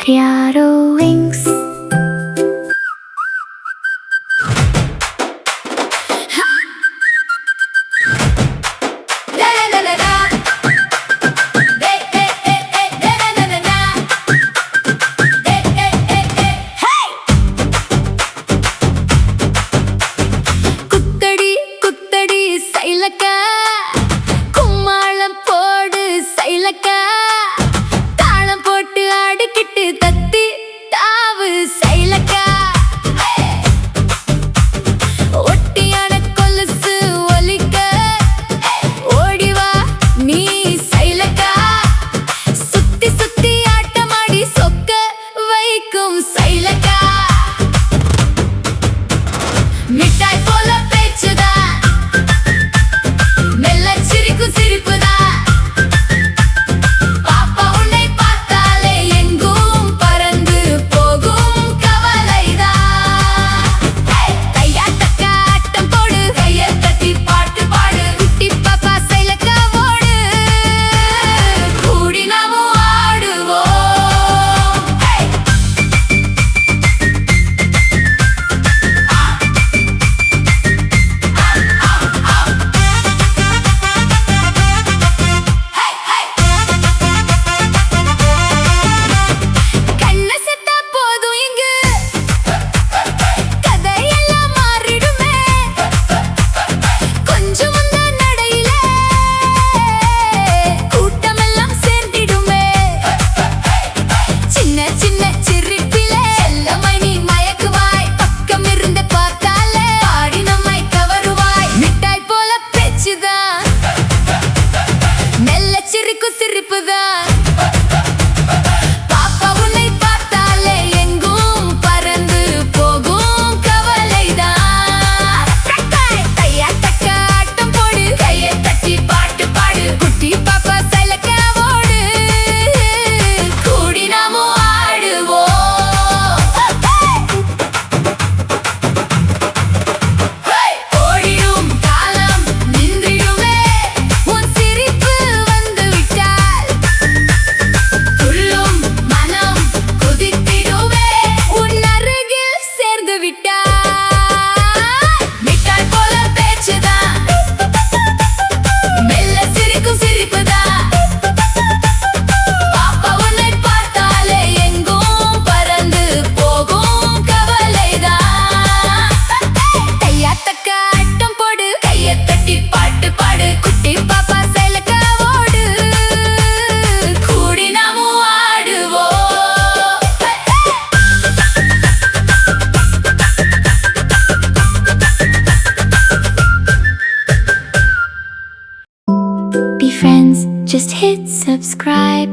Riado wings. குத்தடி குத்தடி சைலக்கா கும்மாளம் போடு சைலக்கா தாளம் போட்டு ஆடிக்கிட்டு தத்தி தாவு சைலக்கா ஒட்டியான கொலுசு ஒலிக்க ஓடிவா நீ சைலக்கா சுத்தி சுத்தி ஆட்டமாடி சொக்க வைக்கும் சைலக்கா மிட்டாய் போல பேச்சுதான் மெல்ல சிரிக்கும் சிரிப்புதான் பாப்பா உன்னை பார்த்தாலே எங்கும் பறந்து போகும் கவலைதான் கையா தக்கா ஆட்டம் போடு கையை தட்டி பாட்டு பாடு குட்டி பாப்பா சைலக்கா ஓடு கூடி நாமும் ஆடுவோம் கண்ண செத்தா போதும் இங்கு கதையெல்லாம் மாறிடுமே கொஞ்சம் வந்த நடையில கூட்டமெல்லாம் சேர்ந்திடுமே சின்ன சின்ன சிரிப்பிலே செல்லமை நீ மயக்குவாய் பக்கம் இருந்து பார்த்தாலே பாடி நம்மை கவருவாய் மிட்டாய் போல பேச்சுதான் மெல்ல சிரிக்கும் சிரிப்புதான் பாப்பா உன்னை பார்த்தாலே எங்கும் பறந்து போகும் கவலைதான் கையா தக்க ஆட்டம் போடு கையை தட்டி பாட்டு பாடு குட்டி பாப்பா சைலக்கா ஓடு கூடி நாமும் ஆடுவோம் ஓடிடும் காலம் நின்றிடுமே உன் சிரிப்பு வந்து விட்டால் துள்ளும் மனம் குதித்திடுவே உன் அருகில் சேர்ந்து விட்டால் மிட்டாய் போல பேச்சுதான் மெல்ல சிரிக்கும் சிரிப்புதான் பாப்பா உன்னை பார்த்தாலே எங்கும் பறந்து போகும் கவலைதான் கையா தக்க ஆட்டம் போடு கையை தட்டி பாட்டு பாடு குட்டி பாப்பா சைலக்கா ஓடு கூடி நாமும் ஆடுவோம் Be friends, just hit subscribe.